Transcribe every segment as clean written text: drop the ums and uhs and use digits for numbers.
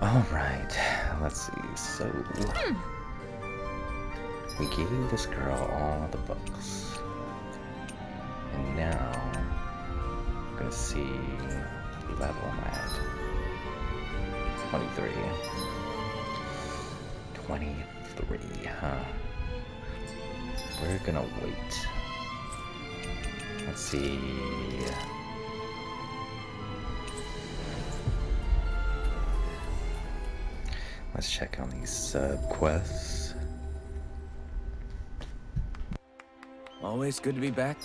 Alright, let's see. So, we gave this girl all the books. And now, I'm gonna see what level I'm at. 23. 23, huh? We're gonna wait. Let's see. Let's check on these sub-quests. Always good to be back.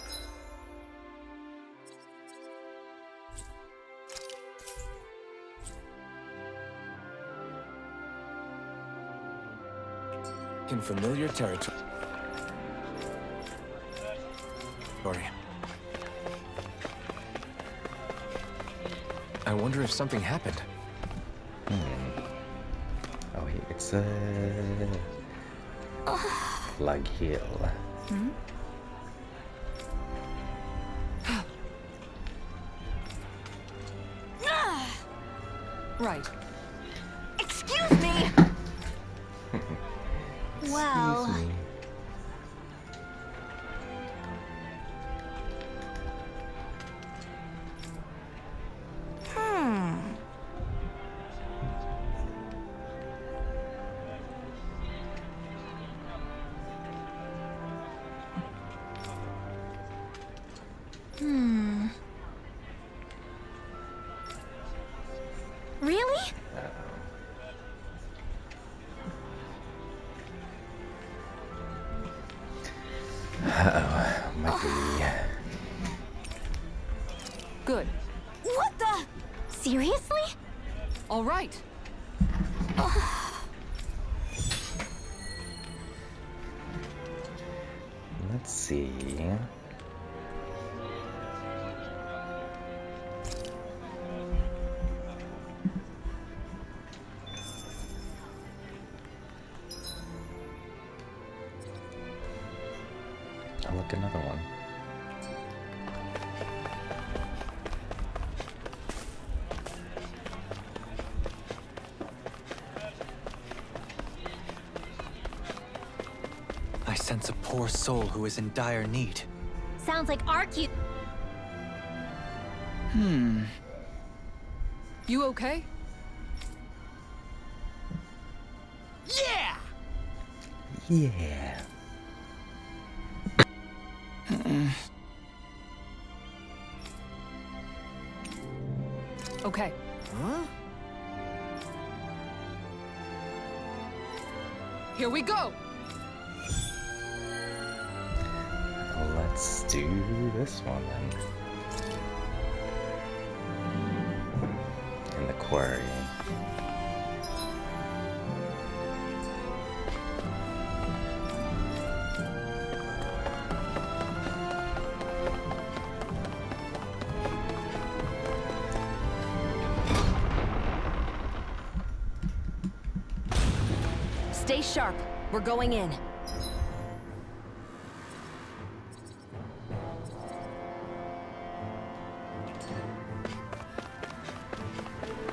In familiar territory. I wonder if something happened. Oh wait, it's Lag Hill. Right. Excuse me! Well... Excuse me. Really? Uh-oh, might be... Good. What the? Seriously? All right. Let's see... I'll look another one. I sense a poor soul who is in dire need. Sounds like our cute... You okay? Yeah! Yeah. Okay. Huh? Here we go. Let's do this one then. In the quarry. Stay sharp. We're going in.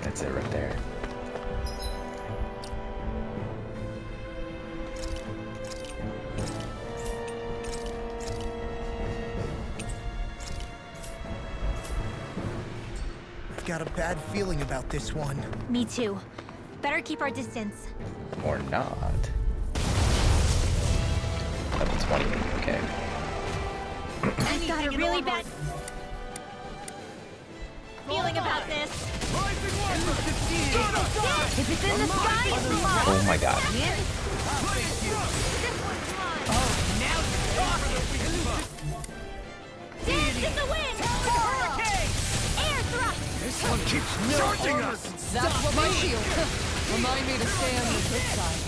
That's it right there. got a bad feeling about this one. Me too. Better keep our distance. Or not. Level 20, okay. I've got a really bad feeling about this. If it's in the sky, it's mine. Oh my god. Dance in the wind! Air thrust! This one keeps charging us! That's what my shield. Remind me to stay on the good side.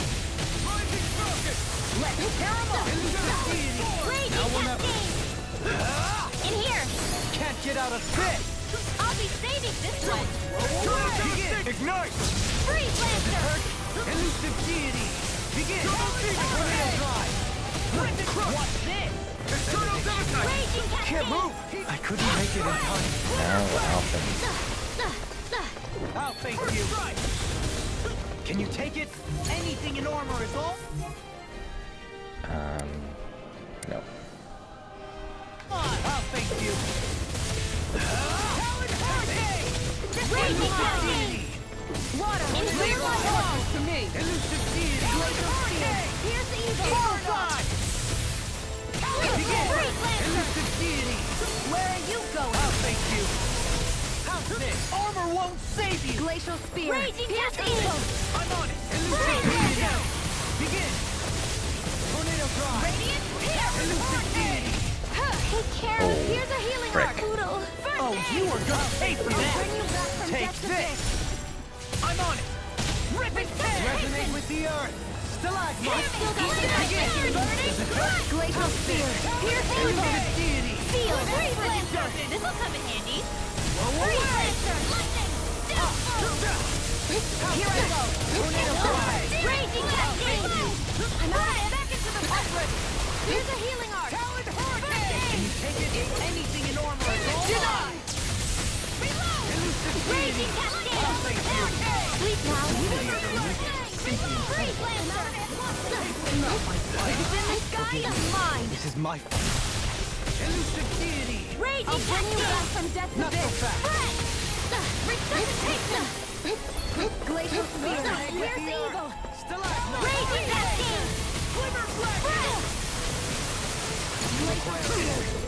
Let's tear 'em up! Raging cascade! In here! Can't get out of this! I'll be saving this one! Ignite! Freeze Lancer! Elusive deity! Begin! Tornado drive! What's this? Raging cascade! Can't move! I couldn't make it in time. Now what happens? I'll face you! Can you take it? Anything in armor is all? No. I'll face you! Raging cascade! Water! In Leave here, my horses to me! Elusive deity! Here's the evil! Freeze Lancer! Elusive deity! Where are you going? I'll face you! How's this? Armor won't save you! Glacial spear! Raging cascade! I'm on it! Elusive deity! Begin! Tornado drive! Radiant here! Elusive deity! Hey, Karen, Oh, here's a healing frick. arc. Poodle. Oh, you are gonna pay for Bring you that! back from Take death to this! this. I'm on it! Rip it! Resonate with the earth! Stalagmite! Still got burning. Glacial spear. Here's evil. Elusive deity! Seal. Freeze Lancer. This'll come in handy. Freeze Lancer. Lightning. Here I go. Tornado drive! Raging cascade. I'm out. Back into the pirate. Here's a healing arc. Talon hurricane! Can you take it? Anything in armor is all mine! Reload. Elusive deity! Raging cascade. I'll face you! Sleep now. Freeze Lancer. If it's in the sky, it's mine. This is my fault. Elusive deity! Raging I'll bring you back from death to Not so this. fast. Resuscitation! Glacial spear. Here's evil. Stalagmite! Raging cascade. Glimmer flash!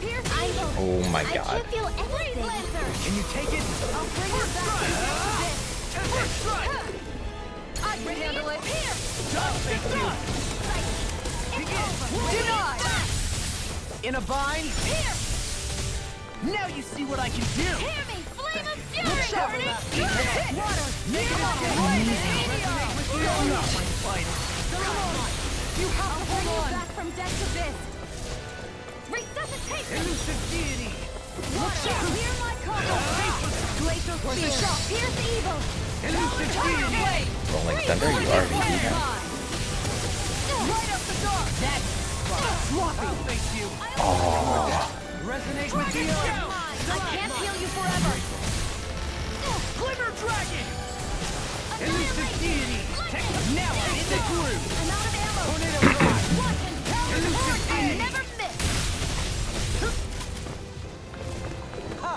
Here's evil. Oh my I god. can't feel anything. Can you take it? I'll bring you back from death to First strike! I can handle it! Here. I'll face you! Denied! In a bind? Here. Now you see what I can do! Hear me. Flame of fury. Shovel that beat! Water. Come on! You have I'll to bring you hold on! back from death to this. Resuscitation. Elusive deity! Water. Hear my call. Glacial spear. Here's evil. Elusive deity! Rolling Thunder, you already do that. Right up the dark. That's I'll face you! Oh, Resonate with the earth! I can't heal you forever. Glimmer dragon! Elusive deity! Now I'm in the groove! I'm out of ammo. Tornado drive! Watch and power. Elusive I deity! never miss. Ha!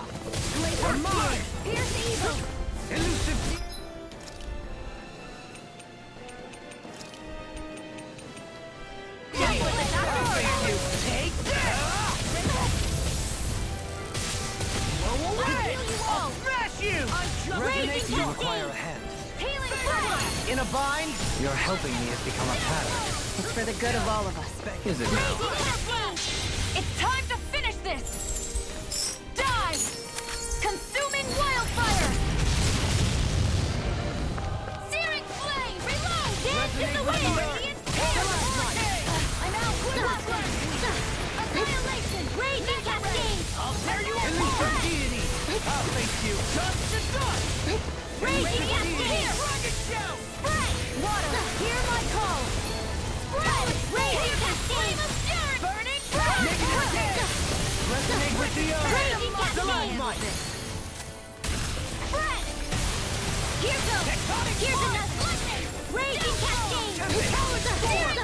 Glacial Are mine! spear. Here's evil. Elusive deity! I'll face you! Take that! Blow away! Heal you all. Smash you! Raging You cascade. require a hand. Healing fire. In a bind? Your helping me has become a pattern. It's for the good of all of us. Is it now? Raging cascade. It's time to finish this! Die! Consuming wildfire! Searing flame. Reload. Dance in the Resonate with wind. the earth. Radiant spear. I'm out. Annihilation. Raging cascade. I'll tear you apart! Deity! I'll face you! Dust to dust! Raging cascade. Rocket shout! Spread. Water. Hear my call. Spread. Raging cascade. Burning. Negative gas! Resonate with the earth! Raging cascade. Stalagmite! Spread. Here goes. Tectonic Here's force! another. Raging cascade. Elusive deity!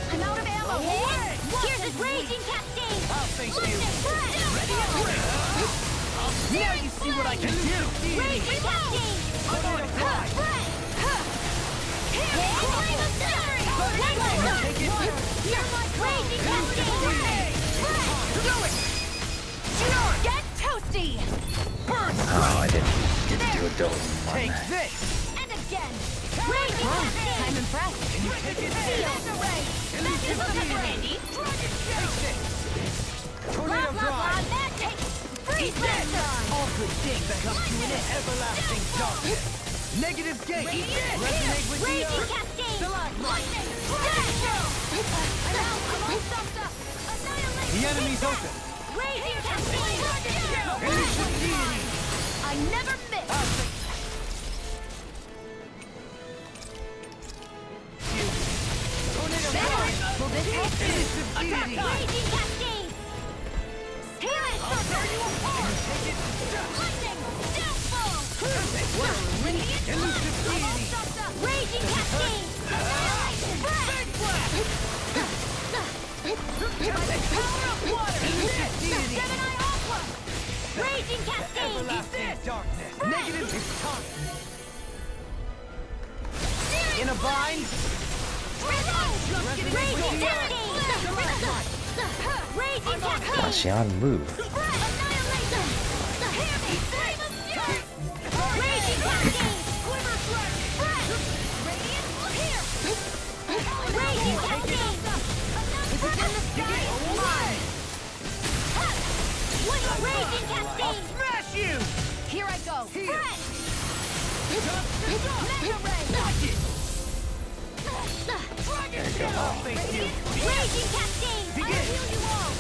I'm out of ammo. Away! Here's a raging cascade. I'll face you! Spread. Ready and ready! I'll Now you see what I can do! Raging cascade! Tornado fly! Flame of fury! Take it! Hear my raging cascade! Do it! Get toasty! Burst! Oh, I didn't get to do a double one. Take this! And again! Raging cascade! I'm impressed. Can you take it? Mega ray! This looks brandy! Tornado drive! Magic! Freeze Lancer! All good things that come to an end. Everlasting darkness! Negative gate! Resonate with the Raging earth! cascade! Lightning! Annihilation! The enemy's open! Raging cascade! Elusive deity! I never miss! Tornado Better! drive! Will this help? Elusive deity! Raging cascade! Healing circle! Lightning! Downfall! Elusive deity! Raging cascade! Annihilation! Power of water! Gemini Aqua! Raging cascade! Everlasting darkness! Negative is taunt! In a bind! Raging cascade! Raging Oh, cascade! she on move. Annihilation! Hear me! Flame of fury! Raging cascade! Quiver flash! Radiant, here! Raging cascade! If it's in the sky, it's mine! Raging cascade! Smash you! Here I go! Here. Spread! Mega ray! There you go. I'll face you! Raging cascade! Begin. I'll heal you all!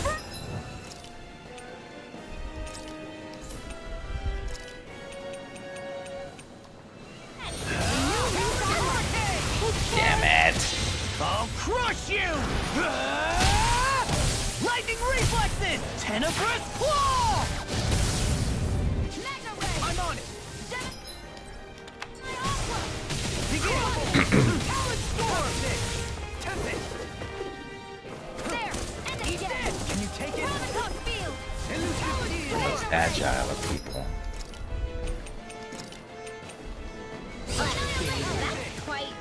Damn it. I'll crush you! Lightning reflexes! Tenebrous claw! Mega ray! I'm on it! Aqua! Begin! Talon storm! Tempest! There! And He's again! dead! Can you take it? Prototype field! Elusive deity! Most agile of people. That's quite,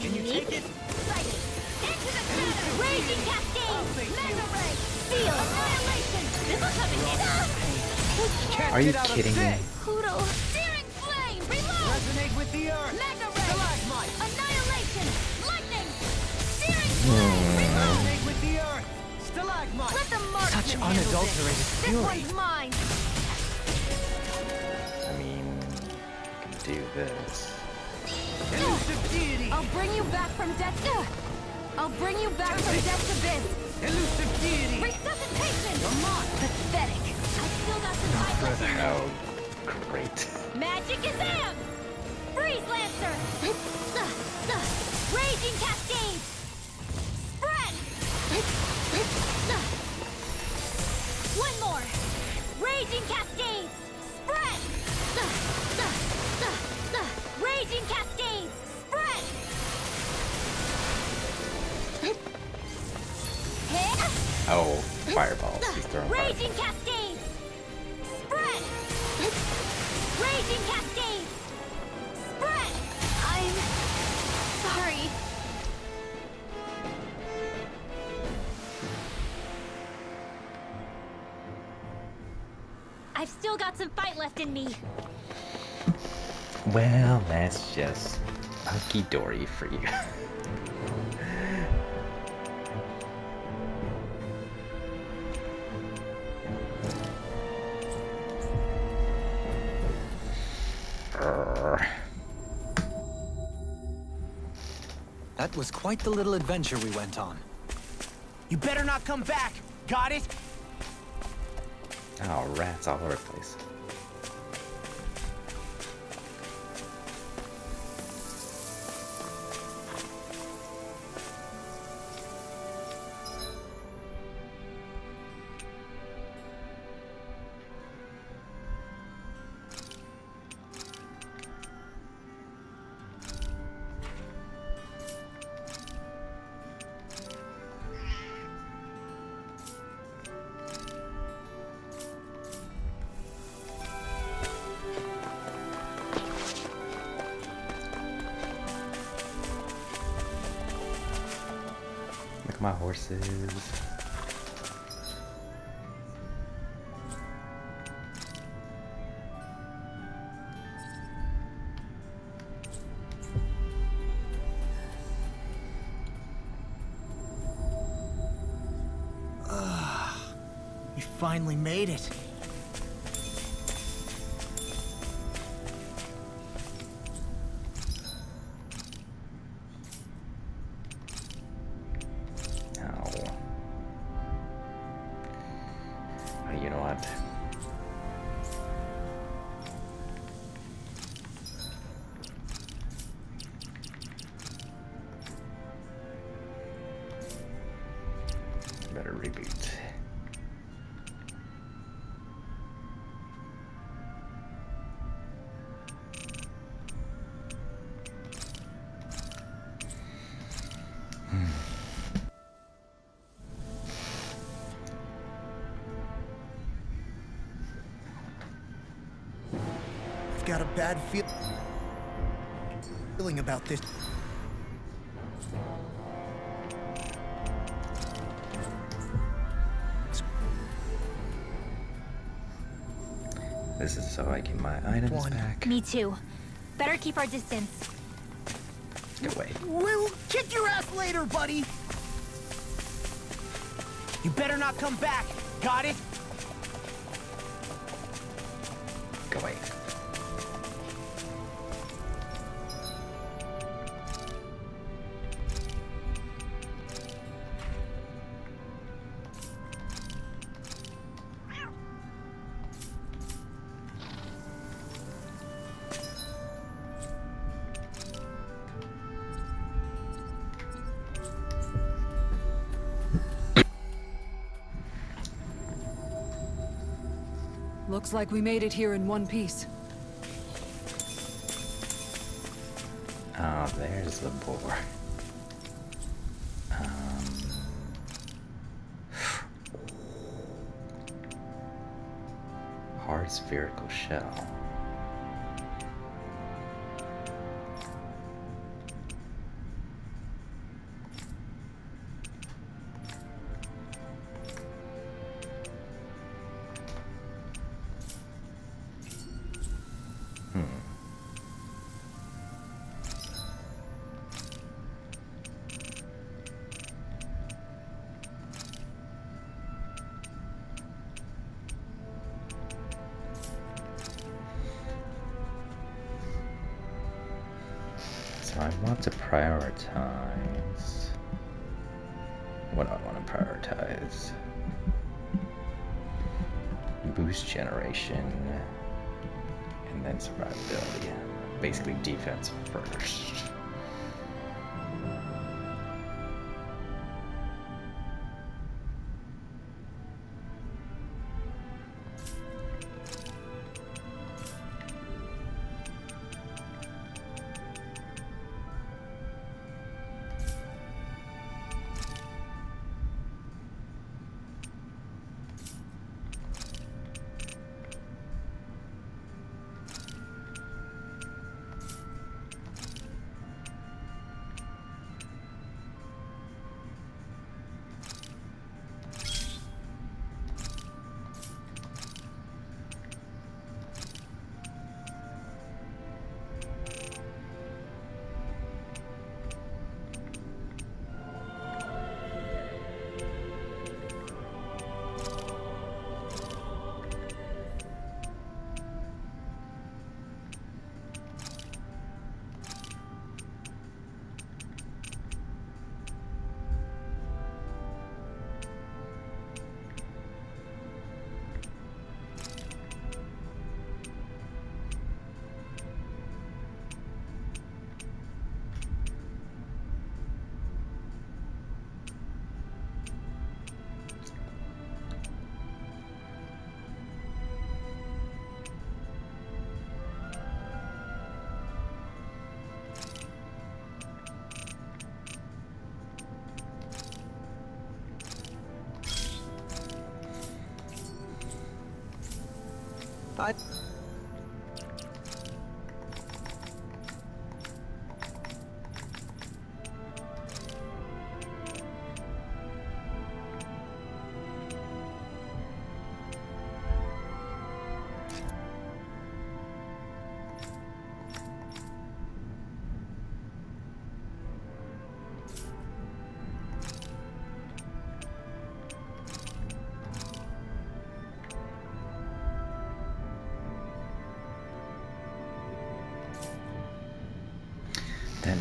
Can you take it? exciting! Into the shadow! Raging cascade! Mega ray! Seal! Annihilation! This will come in! Can't Are you get out of kidding me? this. Poodle! Searing flame! Reload! Resonate with the earth! Mega ray! Stalagmite! Annihilation! Lightning! Searing flame! Reload! Resonate with the earth! Stalagmite! Let the marksman Such handle this. unadulterated This fury! one's mine! I mean, you can do this. Elusive deity! I'll bring you back from death. I'll bring you back from death's abyss. Elusive deity! Resuscitation! Come on! Pathetic. I still got some life left in me. Oh, great. Magic is in! Freeze Lancer! Raging cascade! Spread! One more! Raging cascades! Spread! Raging cascades! Spread! Hit! Oh, fireballs. He's throwing fireballs. Raging cascades! Spread! Raging cascades! Spread! I'm sorry. I've still got some fight left in me. Well, that's just hunky-dory for you. That was quite the little adventure we went on. You better not come back! Got it? Oh, rats all over the place. Look at my horses. We finally made it. You know what? Better reboot. I've got a bad feeling about this. This is so I get my items back. Me too. Better keep our distance. Get away. We'll kick your ass later, buddy. You better not come back. Got it? Go away. Looks like we made it here in one piece. Oh, there's the boar. Hard spherical shell. So I want to prioritize. What do I want to prioritize? Boost generation, and then survivability. Basically defense first.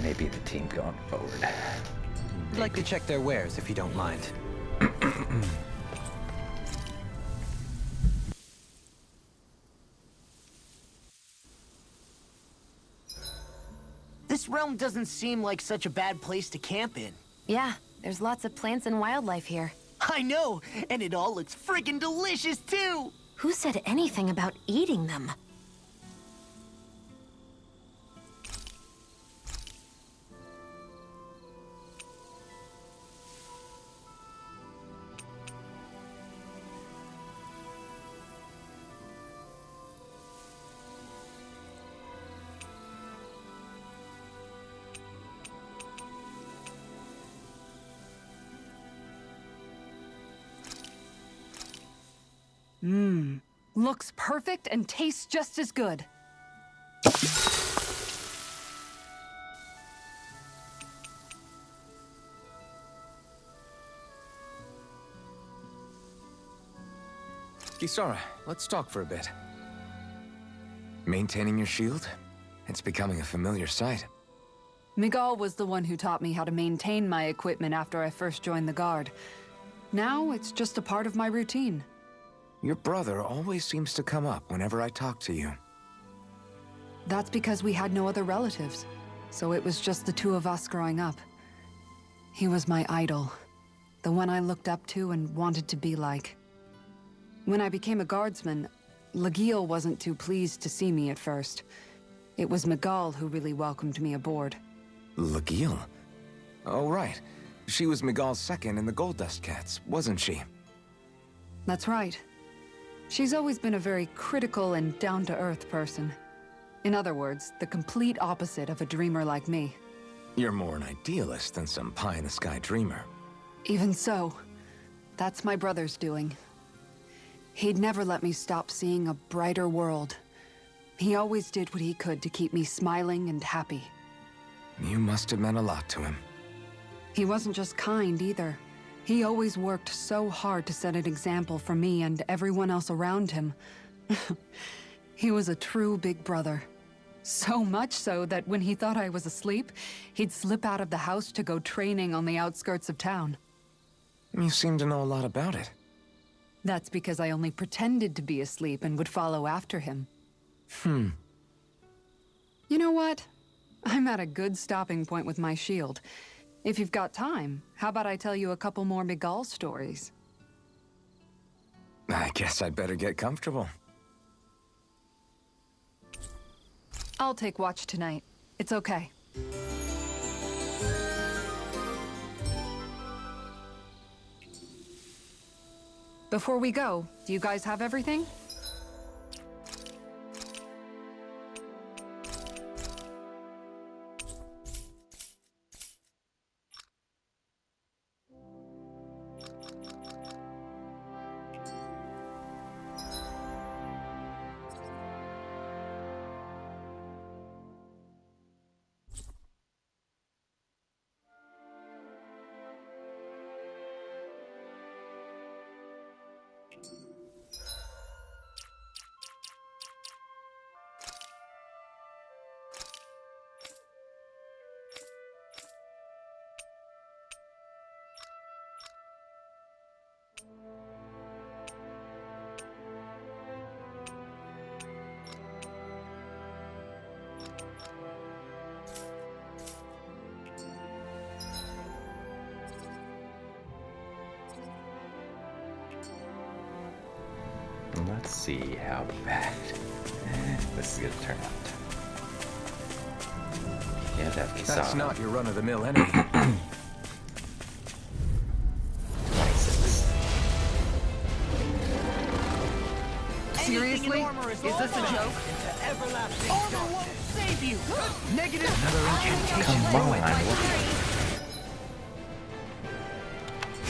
maybe the team going forward. I'd like to check their wares if you don't mind. This realm doesn't seem like such a bad place to camp in. Yeah, there's lots of plants and wildlife here. I know, and it all looks friggin' delicious too! Who said anything about eating them? Looks perfect and tastes just as good. Kisara, let's talk for a bit. Maintaining your shield? It's becoming a familiar sight. Miguel was the one who taught me how to maintain my equipment after I first joined the Guard. Now it's just a part of my routine. Your brother always seems to come up whenever I talk to you. That's because we had no other relatives, so it was just the two of us growing up. He was my idol, the one I looked up to and wanted to be like. When I became a guardsman, Lagiel wasn't too pleased to see me at first. It was Miguel who really welcomed me aboard. Lagiel? Oh, right. She was Miguel's second in the Gold Dust Cats, wasn't she? That's right. She's always been a very critical and down-to-earth person. In other words, the complete opposite of a dreamer like me. You're more an idealist than some pie-in-the-sky dreamer. Even so, that's my brother's doing. He'd never let me stop seeing a brighter world. He always did what he could to keep me smiling and happy. You must have meant a lot to him. He wasn't just kind either. He always worked so hard to set an example for me and everyone else around him. He was a true big brother. So much so that when he thought I was asleep, he'd slip out of the house to go training on the outskirts of town. You seem to know a lot about it. That's because I only pretended to be asleep and would follow after him. You know what? I'm at a good stopping point with my shield. If you've got time, how about I tell you a couple more Miguel stories? I guess I'd better get comfortable. I'll take watch tonight. It's okay. Before we go, do you guys have everything? Let's see how bad this is gonna turn out. Yeah, That's not your run-of-the-mill enemy. 26. Seriously? Is this a joke? Armor won't save you! Negative! Another incantation. Come on,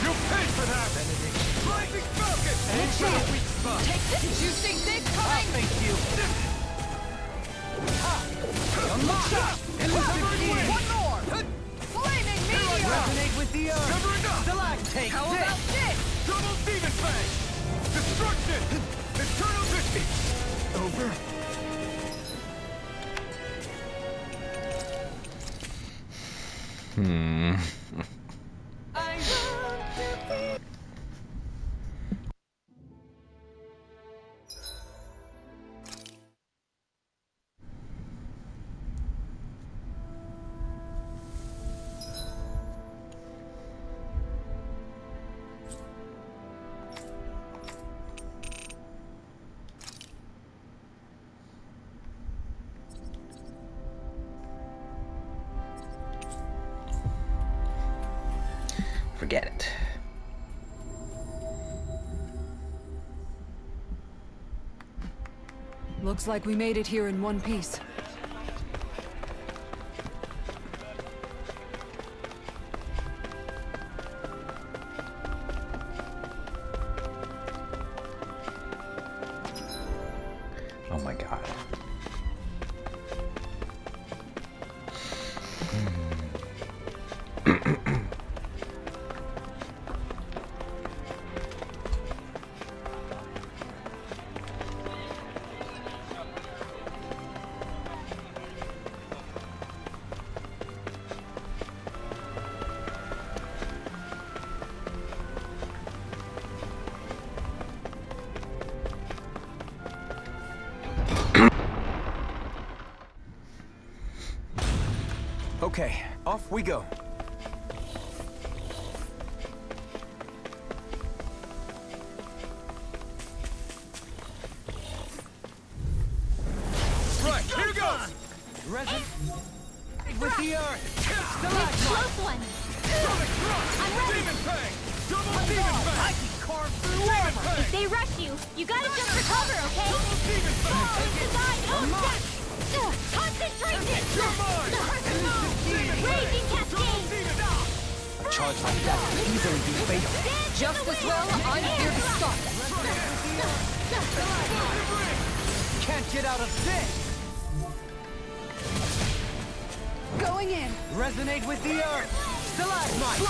You paid for that! Rising Falcon! It's your weak spot! Take this! Did you see this coming? Thank you! Unlock! Elusive key! One more! Flaming meteor! Resonate with the earth! Never enough! Stalactite! How about this? Double Demon Fang! Destruction! Eternal victory! Over. Hmm. Forget it. Looks like we made it here in one piece. Oh my god. Okay, off we go. Right, here goes! Resin with the earth! Close one! I'm ready! Demon Fang! Double Demon Fang! I can carve through armor! If they rush you, you gotta jump for cover, okay? Double Demon Fang! Take the side! Oh, step! Concentration! You're mine! Raging cascade! A charge like that could easily be fatal. Just as well, I'm here to stop it. Can't get out of this! Going in. Resonate with the earth! Stalagmite!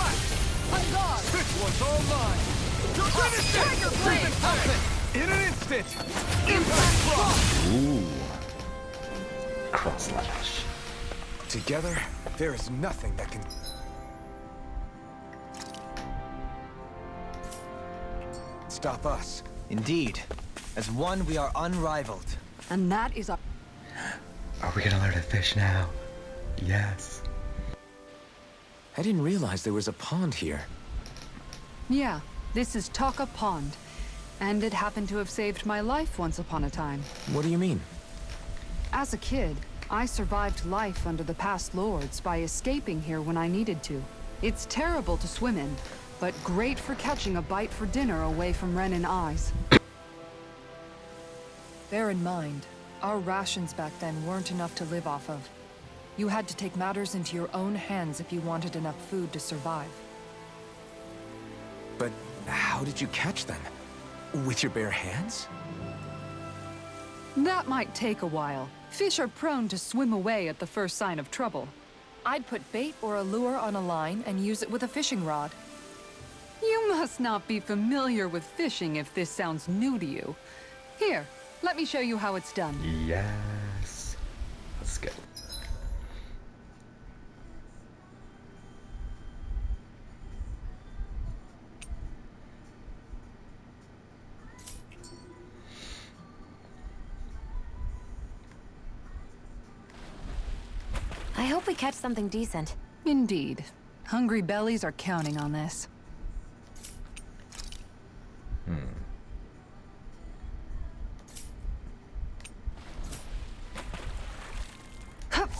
On guard. This one's all mine! Finish it! Tiger blade. In an instant! Impact block. Ooh. Cross slash. Together, there is nothing that can... stop us. Indeed. As one, we are unrivaled. And that is our... Are we gonna learn to fish now? Yes. I didn't realize there was a pond here. Yeah, this is Taka Pond. And it happened to have saved my life once upon a time. What do you mean? As a kid, I survived life under the past lords by escaping here when I needed to. It's terrible to swim in, but great for catching a bite for dinner away from Renin eyes. Bear in mind, our rations back then weren't enough to live off of. You had to take matters into your own hands if you wanted enough food to survive. But how did you catch them? With your bare hands? That might take a while. Fish are prone to swim away at the first sign of trouble. I'd put bait or a lure on a line and use it with a fishing rod. You must not be familiar with fishing if this sounds new to you. Here, let me show you how it's done. Yes. Let's go. I hope we catch something decent. Indeed. Hungry bellies are counting on this. Hup.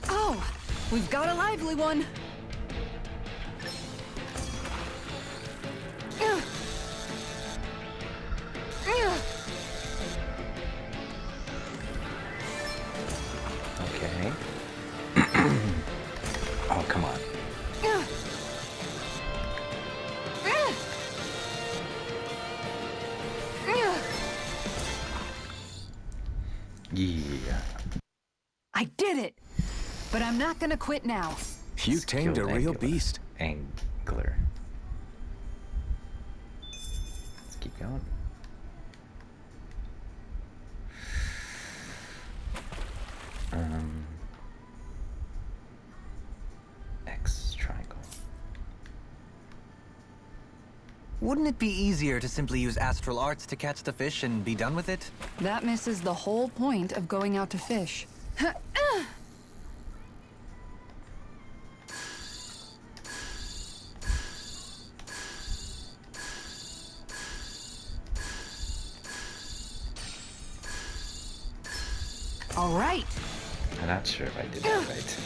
Oh, we've got a lively one. Okay. Oh, come on. Yeah. I did it! But I'm not gonna quit now. You tamed a Skilled real angler. beast. angler. Let's keep going. X triangle. Wouldn't it be easier to simply use astral arts to catch the fish and be done with it? That misses the whole point of going out to fish. All right. I'm not sure if I did that right.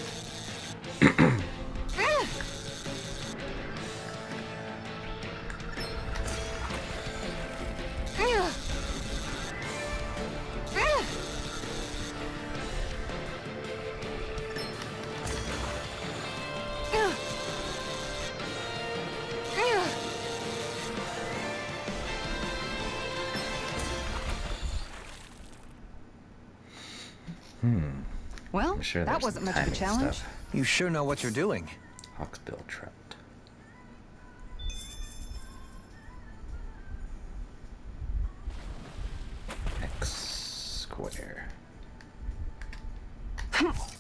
Well, I'm sure that there's wasn't some much of a timing challenge. stuff. You sure know what you're doing. Hawksbill trout. X square. Oh,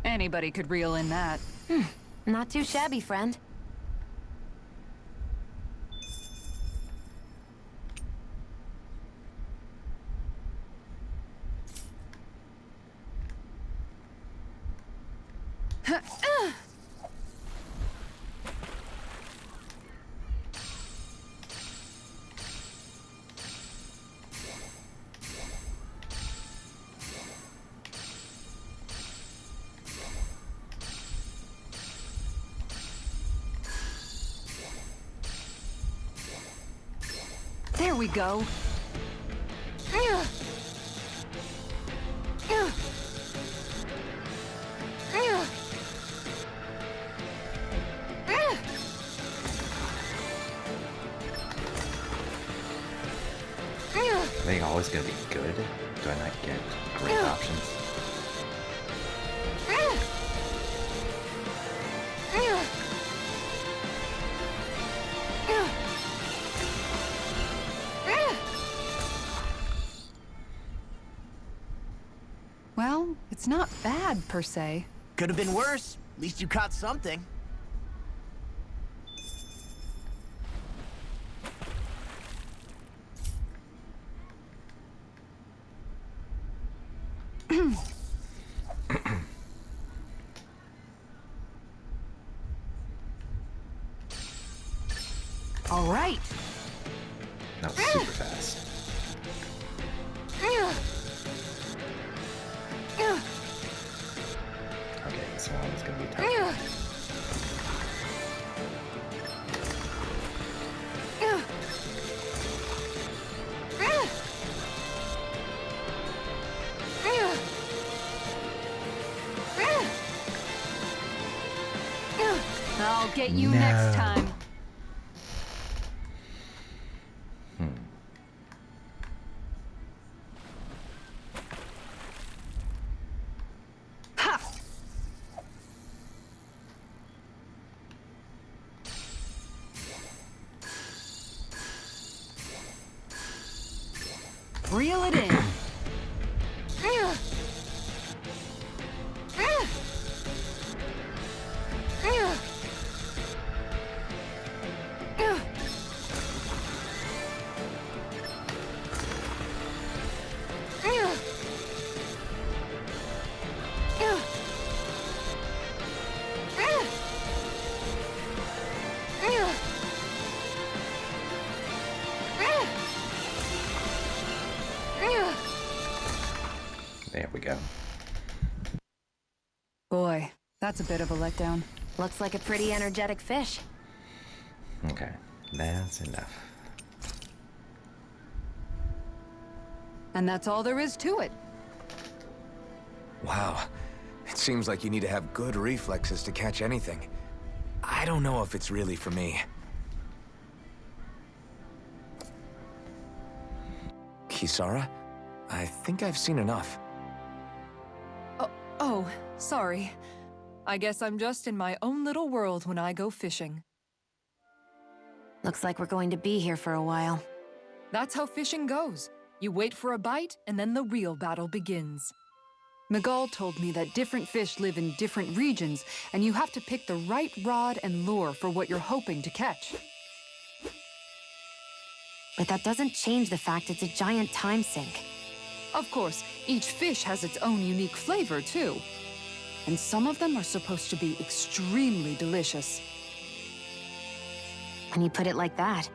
anybody could reel in that. Not too shabby, friend. There we go. Are they always gonna be good? Do I not get great options? Well, it's not bad per se. Could have been worse. At least you caught something. All right. That was super fast. Okay, this one is gonna be tough. I'll get you No. next time. Ha! Reel it in. go. Boy, that's a bit of a letdown. Looks like a pretty energetic fish. Okay, that's enough. And that's all there is to it. Wow. It seems like you need to have good reflexes to catch anything. I don't know if it's really for me. Kisara? I think I've seen enough. Oh, sorry. I guess I'm just in my own little world when I go fishing. Looks like we're going to be here for a while. That's how fishing goes. You wait for a bite, and then the real battle begins. Miguel told me that different fish live in different regions, and you have to pick the right rod and lure for what you're hoping to catch. But that doesn't change the fact it's a giant time sink. Of course, each fish has its own unique flavor, too. And some of them are supposed to be extremely delicious. When you put it like that,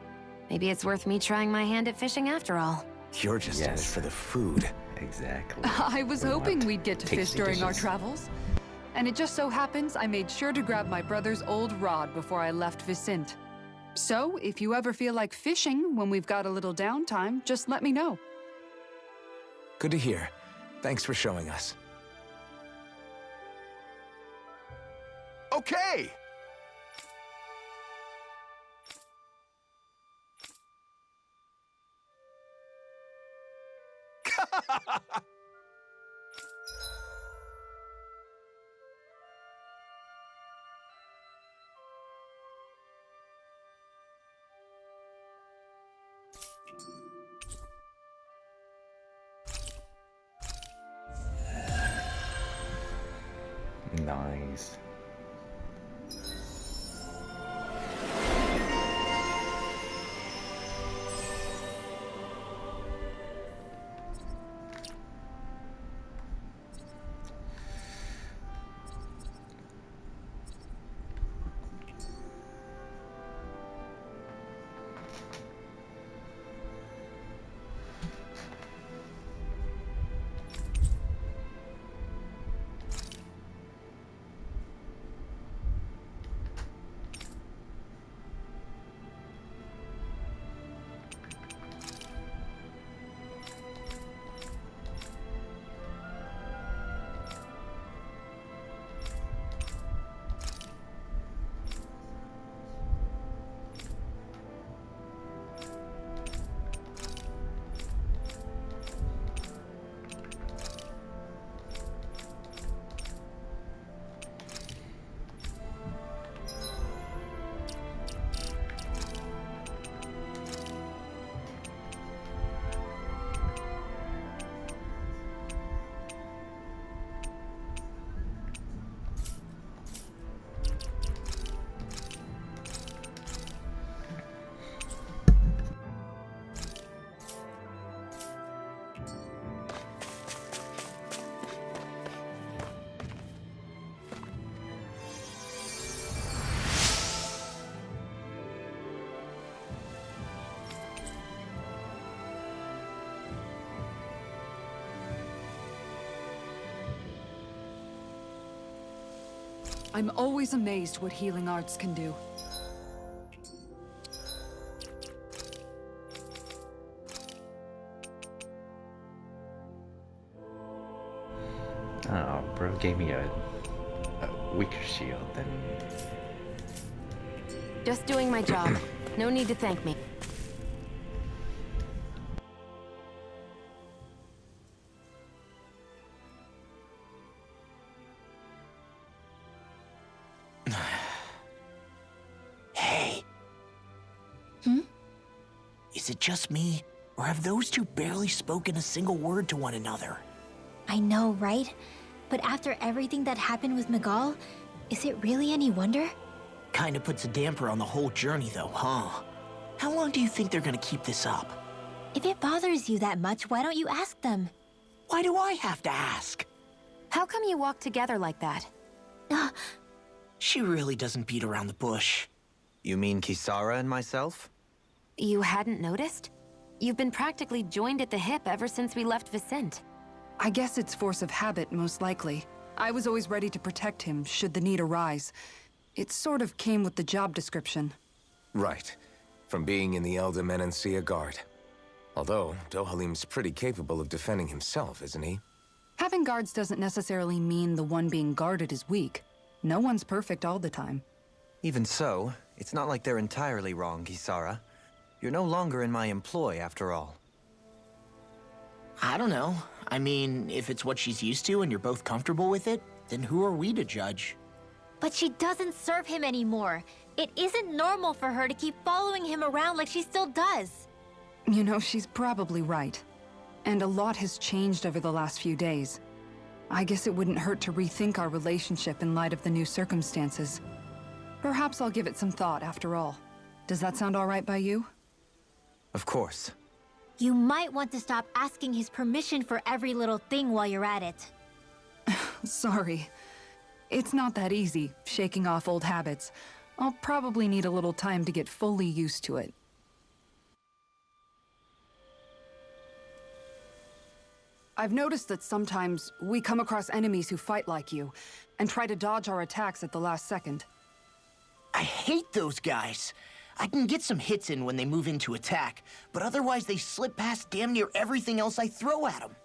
maybe it's worth me trying my hand at fishing after all. You're just in it Yes. for the food. Exactly. I was We hoping want we'd get to fish tasty during our dishes. travels. And it just so happens I made sure to grab my brother's old rod before I left Vicente. So, if you ever feel like fishing when we've got a little downtime, just let me know. Good to hear. Thanks for showing us. Okay! Nice. I'm always amazed what healing arts can do. Oh, bro gave me a weaker shield than... Just doing my job. No need to thank me. Hey. Is it just me, or have those two barely spoken a single word to one another? I know, right? But after everything that happened with Miguel, is it really any wonder? Kinda puts a damper on the whole journey though, huh? How long do you think they're gonna keep this up? If it bothers you that much, why don't you ask them? Why do I have to ask? How come you walk together like that? She really doesn't beat around the bush. You mean Kisara and myself? You hadn't noticed? You've been practically joined at the hip ever since we left Vicente. I guess it's force of habit, most likely. I was always ready to protect him, should the need arise. It sort of came with the job description. Right. From being in the Elder Menancia Guard. Although, Dohalim's pretty capable of defending himself, isn't he? Having guards doesn't necessarily mean the one being guarded is weak. No one's perfect all the time. Even so, it's not like they're entirely wrong, Kisara. You're no longer in my employ, after all. I don't know. I mean, if it's what she's used to and you're both comfortable with it, then who are we to judge? But she doesn't serve him anymore. It isn't normal for her to keep following him around like she still does. You know, she's probably right. And a lot has changed over the last few days. I guess it wouldn't hurt to rethink our relationship in light of the new circumstances. Perhaps I'll give it some thought after all. Does that sound all right by you? Of course. You might want to stop asking his permission for every little thing while you're at it. Sorry. It's not that easy, shaking off old habits. I'll probably need a little time to get fully used to it. I've noticed that sometimes we come across enemies who fight like you, and try to dodge our attacks at the last second. I hate those guys. I can get some hits in when they move into attack, but otherwise they slip past damn near everything else I throw at them.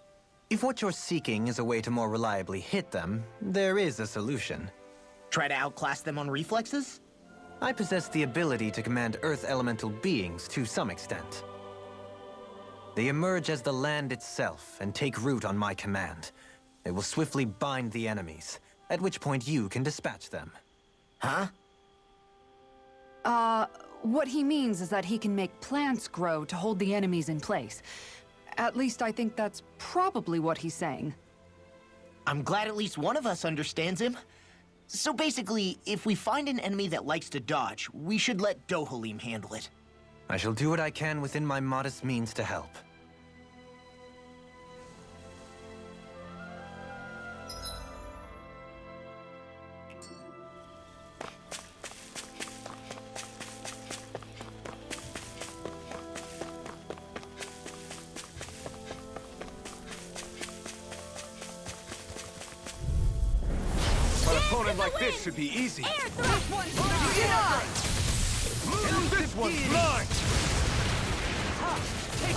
If what you're seeking is a way to more reliably hit them, there is a solution. Try to outclass them on reflexes? I possess the ability to command Earth elemental beings to some extent. They emerge as the land itself and take root on my command. They will swiftly bind the enemies, at which point you can dispatch them. Huh? What he means is that he can make plants grow to hold the enemies in place. At least I think that's probably what he's saying. I'm glad at least one of us understands him. So basically, if we find an enemy that likes to dodge, we should let Dohalim handle it. I shall do what I can within my modest means to help. An opponent like this should be easy. This one's mine. This one's mine!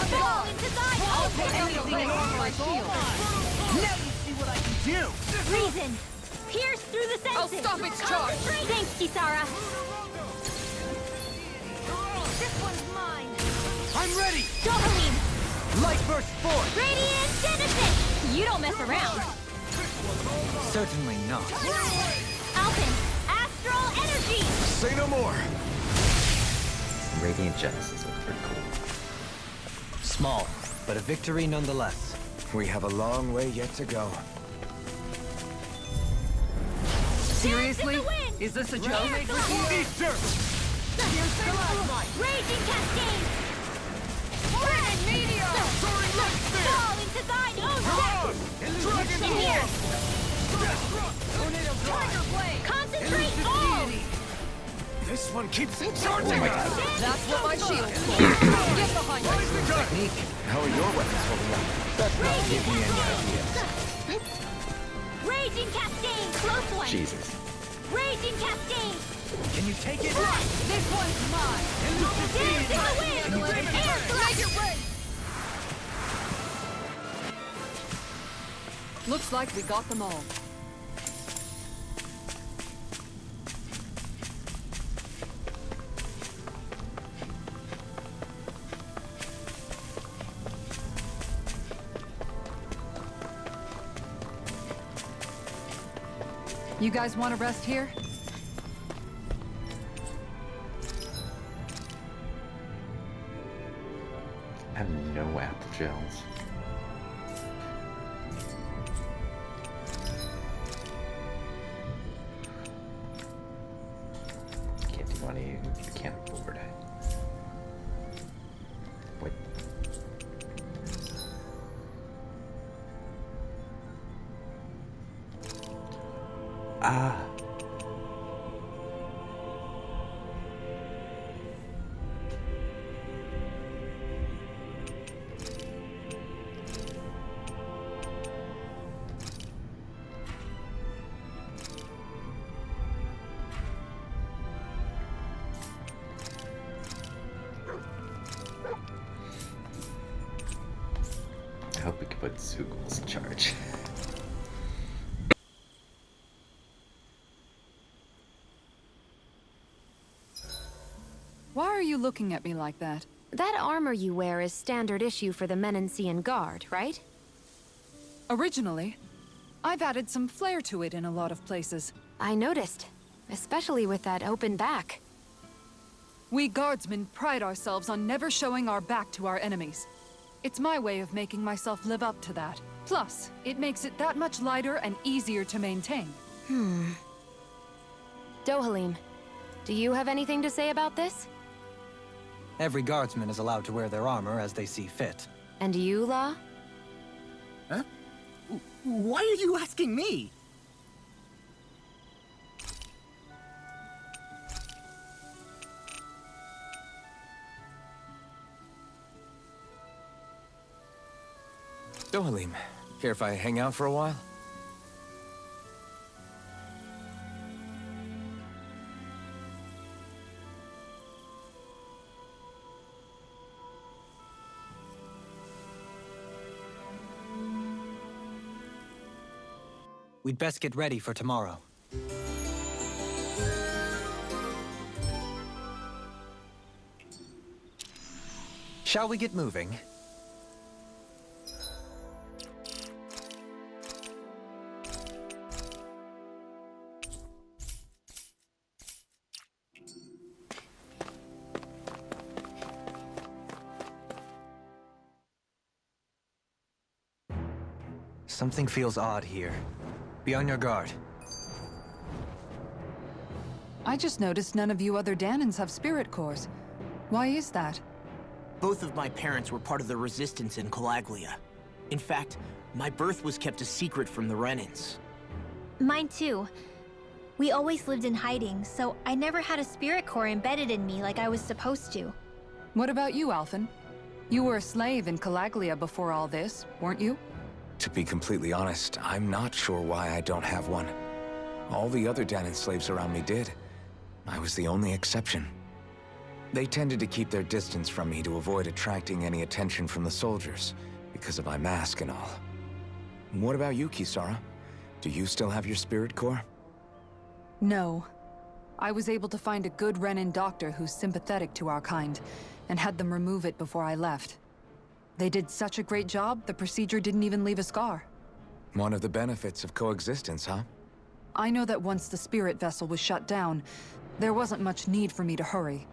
Fall into thy I'll put anything on my shield. Now you see what I can do! Reason! Pierce through the senses! I'll stop its charge. Thanks, Kisara. This one's mine. I'm ready! Dohalim! Light burst forth! Radiant Genesis! You don't mess around. Certainly not. Alpin! Astral Energy! Say no more! Radiant Genesis looks pretty cool. Small, but a victory nonetheless. We have a long way yet to go. Seriously? Is this a joke? Easter! Raging Cascade. Burn Meteor. Fall into thine own depth. Dragon In here. Tiger Blade! Concentrate all. This one keeps charging! That's what my shield's for. Get behind me. How are your weapons holding up? That's not giving me any ideas. Raging Cascade. Close one. Jesus. Raging Cascade. Can you take it? This one's mine. Dance in the wind. Air thrust. Make it rain! Looks like we got them all. You guys want to rest here? I have no apple gels. Can't do any mechanical override. Wait. Ah. Zugal's charge. Why are you looking at me like that? That armor you wear is standard issue for the Menancian Guard, right? Originally, I've added some flair to it in a lot of places. I noticed, especially with that open back. We guardsmen pride ourselves on never showing our back to our enemies. It's my way of making myself live up to that. Plus, it makes it that much lighter and easier to maintain. Dohalim, do you have anything to say about this? Every guardsman is allowed to wear their armor as they see fit. And you, La? Huh? Why are you asking me? Dohalim, care if I hang out for a while? We'd best get ready for tomorrow. Shall we get moving? Something feels odd here. Be on your guard. I just noticed none of you other Danans have spirit cores. Why is that? Both of my parents were part of the resistance in Calaglia. In fact, my birth was kept a secret from the Renans. Mine too. We always lived in hiding, so I never had a spirit core embedded in me like I was supposed to. What about you, Alphen? You were a slave in Calaglia before all this, weren't you? To be completely honest, I'm not sure why I don't have one. All the other Danan slaves around me did. I was the only exception. They tended to keep their distance from me to avoid attracting any attention from the soldiers, because of my mask and all. What about you, Kisara? Do you still have your spirit core? No. I was able to find a good Renan doctor who's sympathetic to our kind, and had them remove it before I left. They did such a great job, the procedure didn't even leave a scar. One of the benefits of coexistence, huh? I know that once the spirit vessel was shut down, there wasn't much need for me to hurry.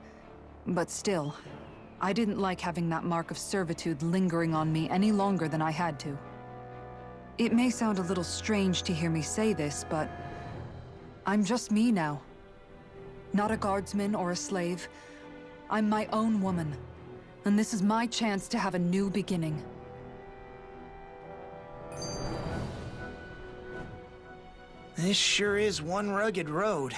But still, I didn't like having that mark of servitude lingering on me any longer than I had to. It may sound a little strange to hear me say this, but I'm just me now. Not a guardsman or a slave. I'm my own woman. And this is my chance to have a new beginning. This sure is one rugged road.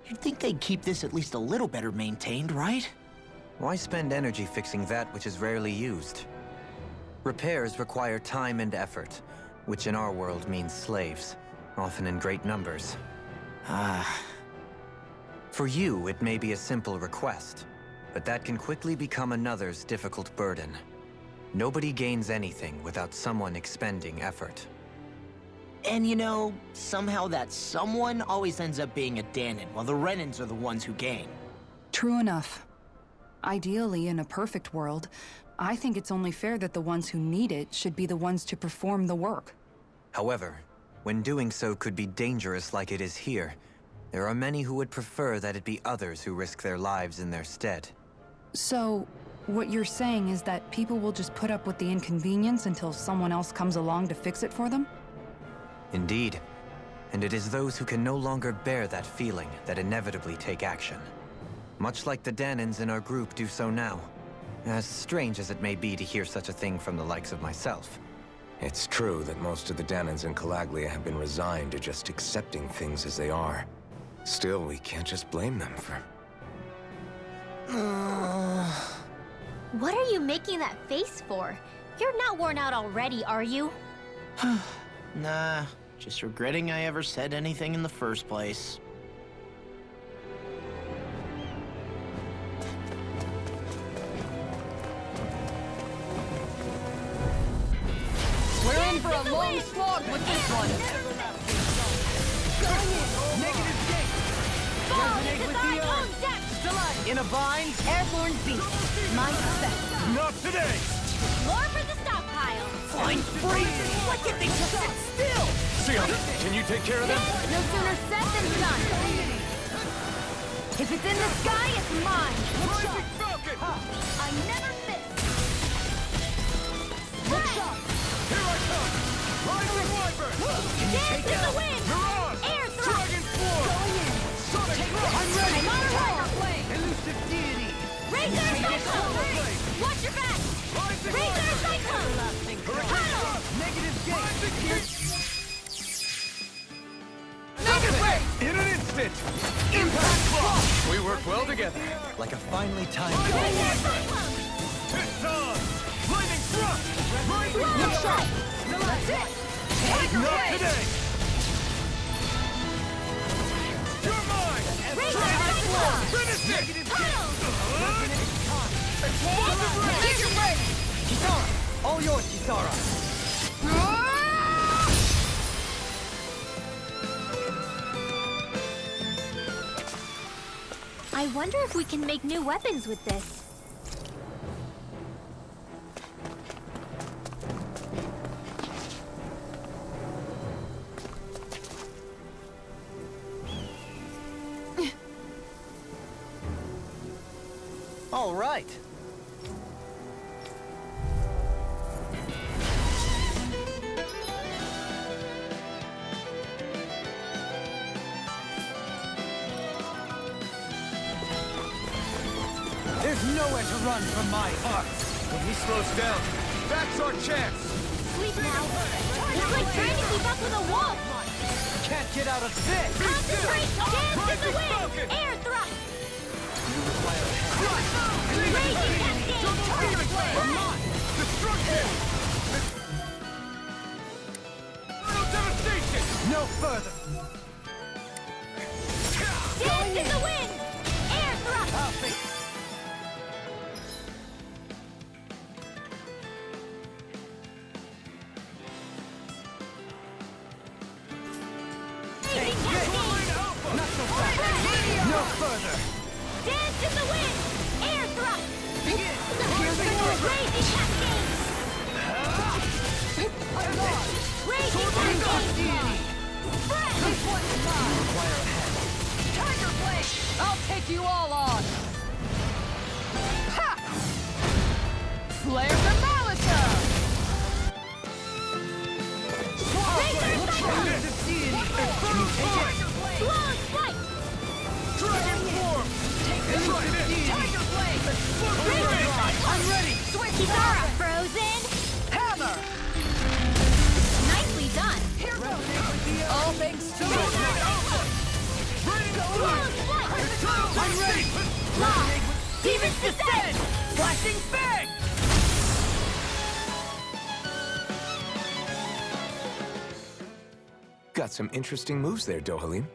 You'd think they'd keep this at least a little better maintained, right? Why spend energy fixing that which is rarely used? Repairs require time and effort, which in our world means slaves, often in great numbers. For you, it may be a simple request, but that can quickly become another's difficult burden. Nobody gains anything without someone expending effort. And you know, somehow that someone always ends up being a Danan, while the Renans are the ones who gain. True enough. Ideally, in a perfect world, I think it's only fair that the ones who need it should be the ones to perform the work. However, when doing so could be dangerous like it is here, there are many who would prefer that it be others who risk their lives in their stead. So, what you're saying is that people will just put up with the inconvenience until someone else comes along to fix it for them? Indeed. And it is those who can no longer bear that feeling that inevitably take action. Much like the Danans in our group do so now. As strange as it may be to hear such a thing from the likes of myself. It's true that most of the Danans in Calaglia have been resigned to just accepting things as they are. Still, we can't just blame them for... What are you making that face for? You're not worn out already, are you? Nah, just regretting I ever said anything in the first place. Where in for a long slog with this one. Negative gate. Resonate with the earth. In a bind. Airborne beast. My spec. Not today. More for the stockpile. Fine freezing! Why can't they just sit still? Sion, can you take care of them? No sooner said than done. If it's in the sky, it's mine. Rising Falcon. I never miss. Here I come. Rising Wyvern. Can you take Dance in it? the wind. Mirage. Air thrust. Dragon Form. Sonic Thrust. I'm ready. I'm on a roll. Elusive Deity. Razor Cyclone. Watch your back. Rising Razor Wyvern. Cyclone. Hurricane. Negative gate. Negative way! In an instant. Impact block. We work well together. Like a finely timed Rising Wyvern. It's on. Lightning Thrust. Rising Wyvern. That's it. Not today. You're mine. Razor Cyclone. Finish it. Negative way! Kisara! All yours, Kisara! I wonder if we can make new weapons with this. All right. There's nowhere to run from my heart. When he slows down, that's our chance. Sleep now. It's like trying to keep up with a wolf. Can't get out of this. Concentrate. Dance in the wind. Air thrust. Raging cascade. Destruction. Devastation. No further. Dance in the wind. Air thrust. I'll think. Raging cascade. Not so fast. No further. Dance in the wind. Air thrust. Begin. Raging cascade. Raging cascade. Spread. Tiger Blade! I'll take you all on! Ha! Flare the Malisa! Razor Cyclone. Flawless flight. Dragon Form. Tiger Blade! Razor Cyclone. I'm ready. Kisara. Frozen. Hammer! Nicely done. All thanks to you! Flawless flight. I'm ready. Lock. Demon's Descent. Flashing Fang. Got some interesting moves there, Dohalim.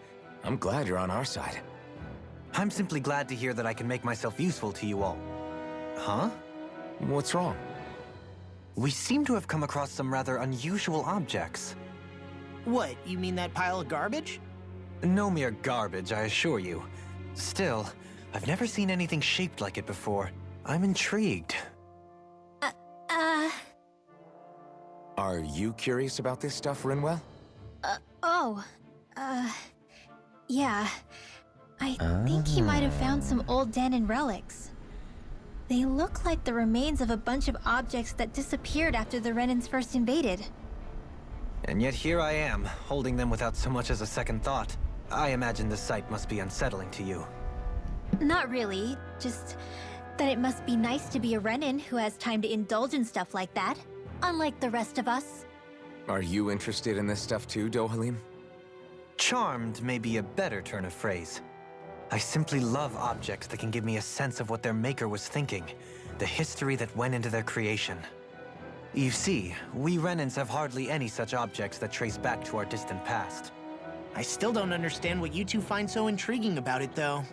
I'm glad you're on our side. I'm simply glad to hear that I can make myself useful to you all. Huh? What's wrong? We seem to have come across some rather unusual objects. What, you mean that pile of garbage? No mere garbage, I assure you. Still, I've never seen anything shaped like it before. I'm intrigued. Are you curious about this stuff, Rinwell? Yeah. I think he might have found some old Danon relics. They look like the remains of a bunch of objects that disappeared after the Renans first invaded. And yet here I am, holding them without so much as a second thought. I imagine the sight must be unsettling to you. Not really, just that it must be nice to be a Renan who has time to indulge in stuff like that, unlike the rest of us. Are you interested in this stuff too, Dohalim? Charmed may be a better turn of phrase. I simply love objects that can give me a sense of what their maker was thinking, the history that went into their creation. You see, we Renans have hardly any such objects that trace back to our distant past. I still don't understand what you two find so intriguing about it, though.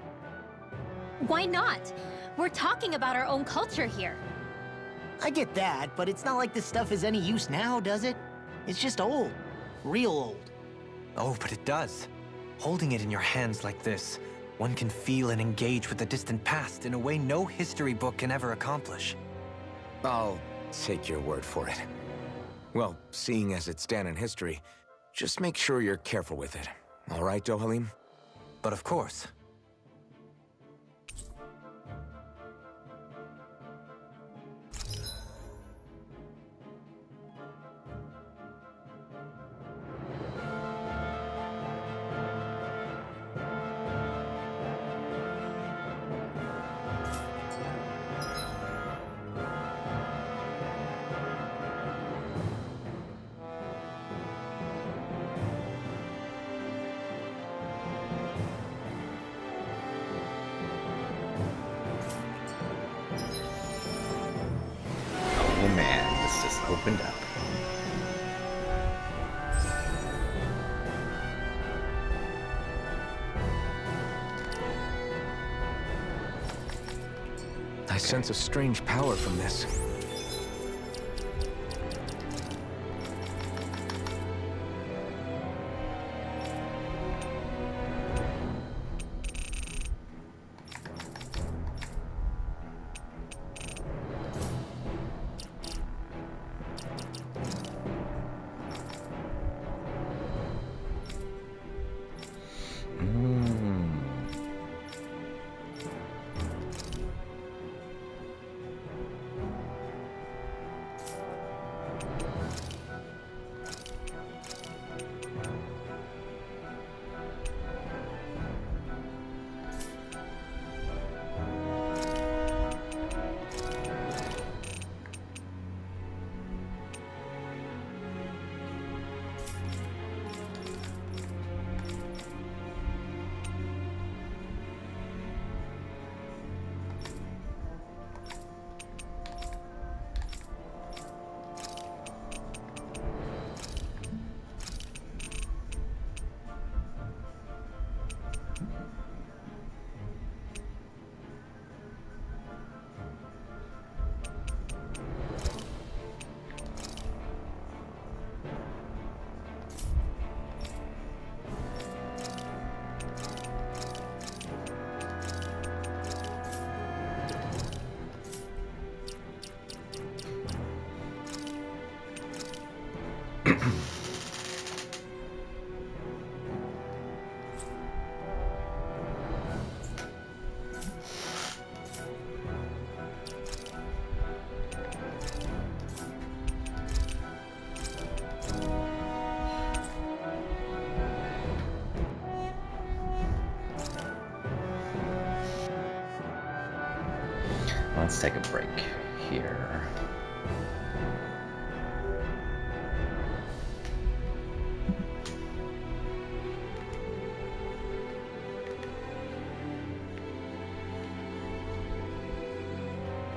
Why not? We're talking about our own culture here. I get that, but it's not like this stuff is any use now, does it? It's just old. Real old. Oh, but it does. Holding it in your hands like this, one can feel and engage with the distant past in a way no history book can ever accomplish. I'll take your word for it. Well, seeing as it's Danon history, just make sure you're careful with it. All right, Dohalim? But of course. Oh man, this just opened up. I sense a strange power from this. Let's take a break here.